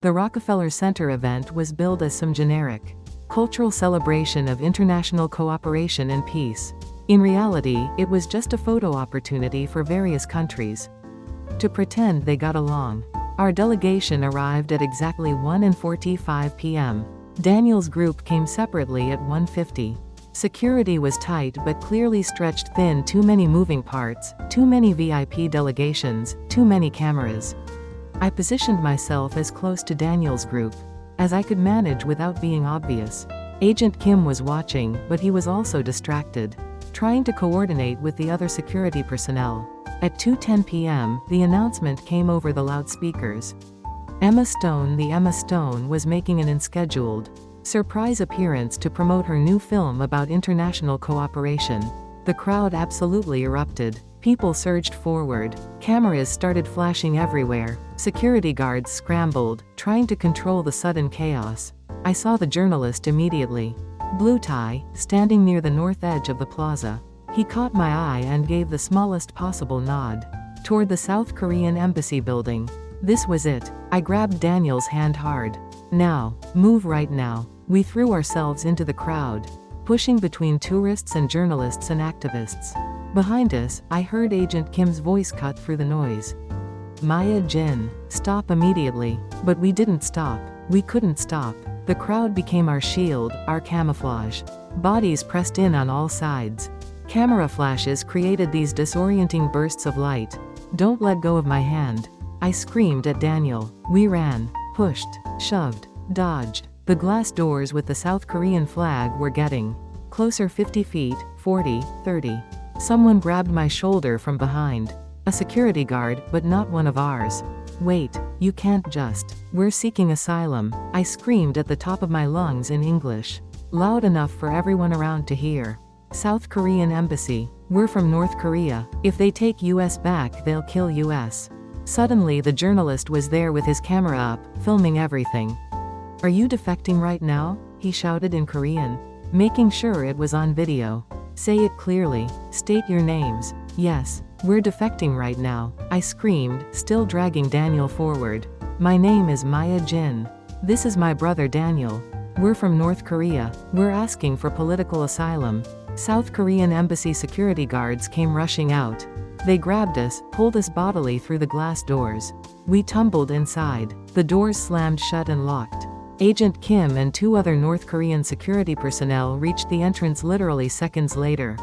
The Rockefeller Center event was billed as some generic, cultural celebration of international cooperation and peace. In reality, it was just a photo opportunity for various countries to pretend they got along. Our delegation arrived at exactly 1:45 p.m. Daniel's group came separately at 1:50. Security was tight but clearly stretched thin. Too many moving parts, too many VIP delegations, too many cameras. I positioned myself as close to Daniel's group as I could manage without being obvious. Agent Kim was watching, but he was also distracted, trying to coordinate with the other security personnel. At 2:10 p.m., the announcement came over the loudspeakers. Emma Stone was making an unscheduled, surprise appearance to promote her new film about international cooperation. The crowd absolutely erupted. People surged forward. Cameras started flashing everywhere. Security guards scrambled, trying to control the sudden chaos. I saw the journalist immediately. Blue tie, standing near the north edge of the plaza. He caught my eye and gave the smallest possible nod toward the South Korean embassy building. This was it. I grabbed Daniel's hand hard. Now, move right now. We threw ourselves into the crowd, pushing between tourists and journalists and activists. Behind us, I heard Agent Kim's voice cut through the noise. Maya Jin, stop immediately. But we didn't stop. We couldn't stop. The crowd became our shield, our camouflage. Bodies pressed in on all sides. Camera flashes created these disorienting bursts of light. Don't let go of my hand. I screamed at Daniel. We ran, pushed, shoved, dodged. The glass doors with the South Korean flag were getting closer. 50 feet, 40, 30. Someone grabbed my shoulder from behind. A security guard, but not one of ours. Wait, you can't just. We're seeking asylum. I screamed at the top of my lungs in English, loud enough for everyone around to hear. South Korean embassy. We're from North Korea. If they take US back, they'll kill US. Suddenly the journalist was there with his camera up, filming everything. Are you defecting right now? He shouted in Korean, making sure it was on video. Say it clearly. State your names. Yes, we're defecting right now, I screamed, still dragging Daniel forward. My name is Maya Jin. This is my brother Daniel. We're from North Korea. We're asking for political asylum. South Korean embassy security guards came rushing out. They grabbed us, pulled us bodily through the glass doors. We tumbled inside. The doors slammed shut and locked. Agent Kim and 2 other North Korean security personnel reached the entrance literally seconds later,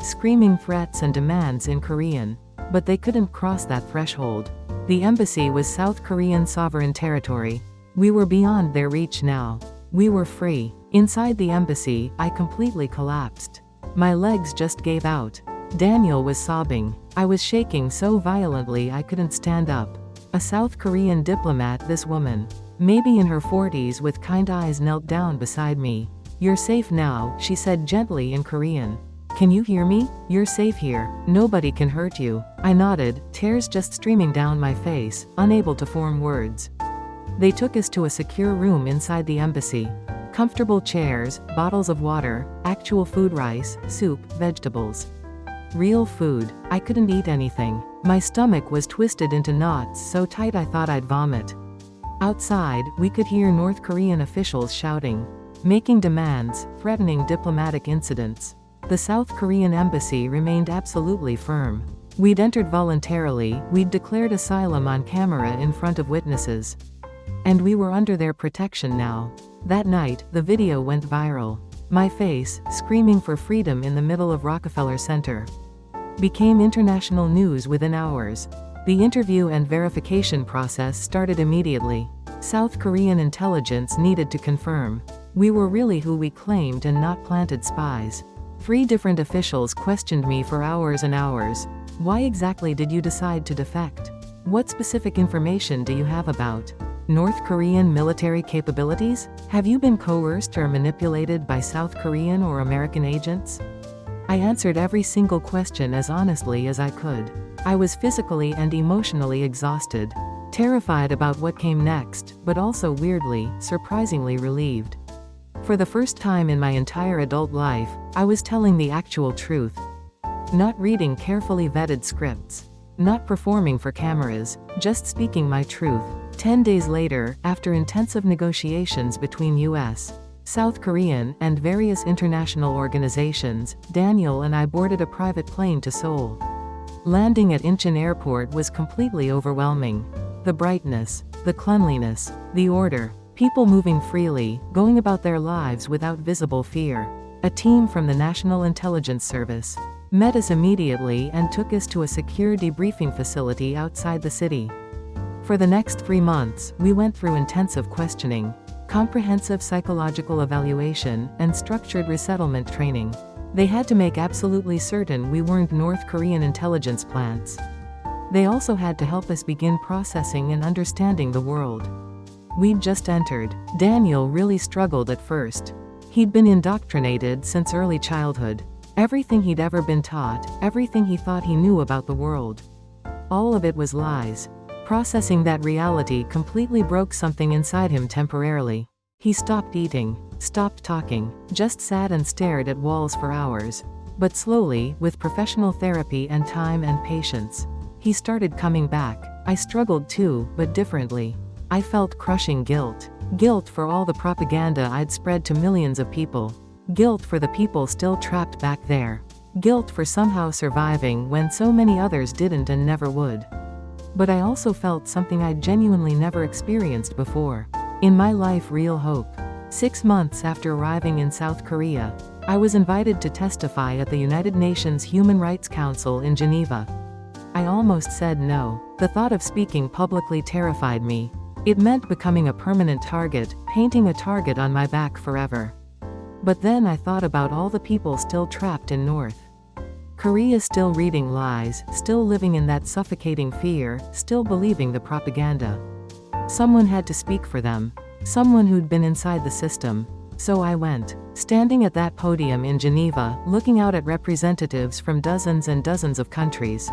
screaming threats and demands in Korean. But they couldn't cross that threshold. The embassy was South Korean sovereign territory. We were beyond their reach now. We were free. Inside the embassy, I completely collapsed. My legs just gave out. Daniel was sobbing. I was shaking so violently I couldn't stand up. A South Korean diplomat, this woman, maybe in her 40s with kind eyes, knelt down beside me. You're safe now, she said gently in Korean. Can you hear me? You're safe here. Nobody can hurt you. I nodded, tears just streaming down my face, unable to form words. They took us to a secure room inside the embassy. Comfortable chairs, bottles of water, actual food, rice, soup, vegetables. Real food. I couldn't eat anything. My stomach was twisted into knots so tight I thought I'd vomit. Outside, we could hear North Korean officials shouting, making demands, threatening diplomatic incidents. The South Korean embassy remained absolutely firm. We'd entered voluntarily, we'd declared asylum on camera in front of witnesses. And we were under their protection now. That night, the video went viral. My face, screaming for freedom in the middle of Rockefeller Center, became international news within hours. The interview and verification process started immediately. South Korean intelligence needed to confirm we were really who we claimed and not planted spies. 3 different officials questioned me for hours and hours. Why exactly did you decide to defect? What specific information do you have about North Korean military capabilities? Have you been coerced or manipulated by South Korean or American agents? I answered every single question as honestly as I could. I was physically and emotionally exhausted, terrified about what came next, but also weirdly, surprisingly relieved. For the first time in my entire adult life, I was telling the actual truth. Not reading carefully vetted scripts. Not performing for cameras, just speaking my truth. 10 days later, after intensive negotiations between US, South Korean, and various international organizations, Daniel and I boarded a private plane to Seoul. Landing at Incheon Airport was completely overwhelming. The brightness, the cleanliness, the order, people moving freely, going about their lives without visible fear. A team from the National Intelligence Service met us immediately and took us to a secure debriefing facility outside the city. For the next 3 months, we went through intensive questioning, comprehensive psychological evaluation, and structured resettlement training. They had to make absolutely certain we weren't North Korean intelligence plants. They also had to help us begin processing and understanding the world. We'd just entered. Daniel really struggled at first. He'd been indoctrinated since early childhood. Everything he'd ever been taught, everything he thought he knew about the world. All of it was lies. Processing that reality completely broke something inside him temporarily. He stopped eating, stopped talking, just sat and stared at walls for hours. But slowly, with professional therapy and time and patience, he started coming back. I struggled too, but differently. I felt crushing guilt. Guilt for all the propaganda I'd spread to millions of people. Guilt for the people still trapped back there. Guilt for somehow surviving when so many others didn't and never would. But I also felt something I'd genuinely never experienced before. In my life, real hope. 6 months after arriving in South Korea, I was invited to testify at the United Nations Human Rights Council in Geneva. I almost said no. The thought of speaking publicly terrified me. It meant becoming a permanent target, painting a target on my back forever. But then I thought about all the people still trapped in North Korea, still reading lies, still living in that suffocating fear, still believing the propaganda. Someone had to speak for them. Someone who'd been inside the system. So I went. Standing at that podium in Geneva, looking out at representatives from dozens and dozens of countries.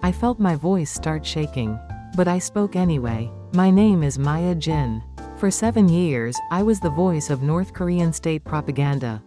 I felt my voice start shaking. But I spoke anyway. My name is Ejin. For 7 years, I was the voice of North Korean state propaganda.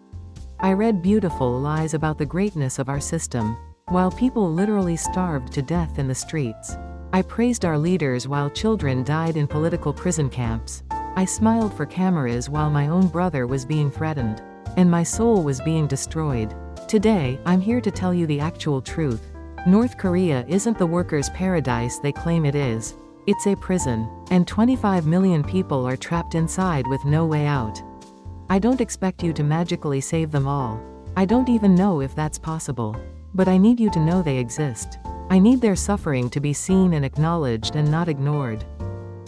I read beautiful lies about the greatness of our system, while people literally starved to death in the streets. I praised our leaders while children died in political prison camps. I smiled for cameras while my own brother was being threatened, and my soul was being destroyed. Today, I'm here to tell you the actual truth. North Korea isn't the workers' paradise they claim it is. It's a prison, and 25 million people are trapped inside with no way out. I don't expect you to magically save them all. I don't even know if that's possible. But I need you to know they exist. I need their suffering to be seen and acknowledged and not ignored.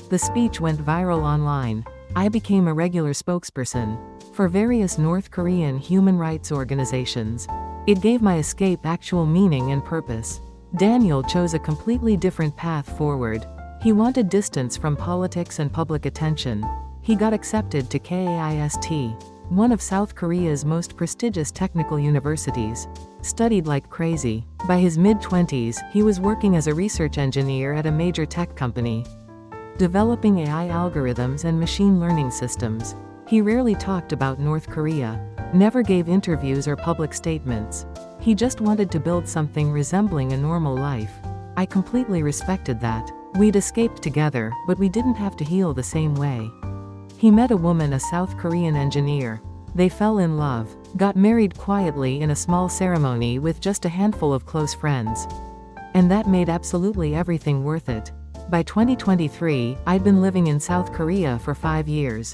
The speech went viral online. I became a regular spokesperson for various North Korean human rights organizations. It gave my escape actual meaning and purpose. Daniel chose a completely different path forward. He wanted distance from politics and public attention. He got accepted to KAIST, one of South Korea's most prestigious technical universities. Studied like crazy. By his mid-20s, he was working as a research engineer at a major tech company, developing AI algorithms and machine learning systems. He rarely talked about North Korea, never gave interviews or public statements. He just wanted to build something resembling a normal life. I completely respected that. We'd escaped together, but we didn't have to heal the same way. He met a woman, a South Korean engineer. They fell in love, got married quietly in a small ceremony with just a handful of close friends. And that made absolutely everything worth it. By 2023, I'd been living in South Korea for 5 years.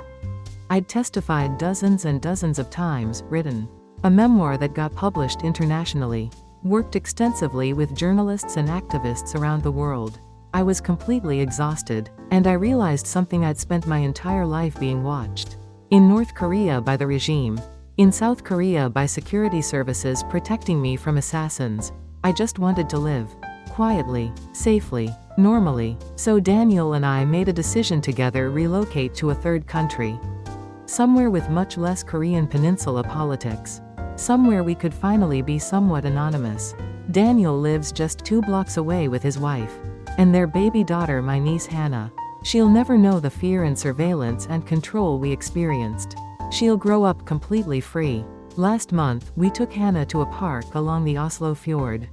I'd testified dozens and dozens of times, written a memoir that got published internationally, worked extensively with journalists and activists around the world. I was completely exhausted, and I realized something I'd spent my entire life being watched. In North Korea by the regime. In South Korea by security services protecting me from assassins. I just wanted to live. Quietly, safely, normally. So Daniel and I made a decision together: relocate to a third country. Somewhere with much less Korean peninsula politics. Somewhere we could finally be somewhat anonymous. Daniel lives just 2 blocks away with his wife. And their baby daughter, my niece Hannah. She'll never know the fear and surveillance and control we experienced. She'll grow up completely free. Last month, we took Hannah to a park along the Oslo fjord.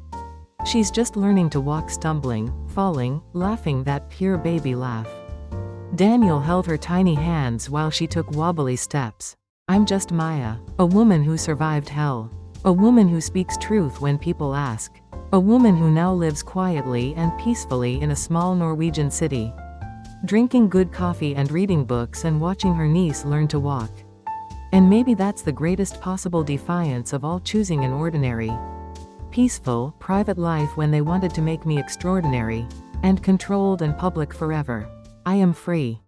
She's just learning to walk, stumbling, falling, laughing that pure baby laugh. Daniel held her tiny hands while she took wobbly steps. I'm just Maya, a woman who survived hell. A woman who speaks truth when people ask. A woman who now lives quietly and peacefully in a small Norwegian city. Drinking good coffee and reading books and watching her niece learn to walk. And maybe that's the greatest possible defiance of all, choosing an ordinary, peaceful, private life when they wanted to make me extraordinary, and controlled and public forever. I am free.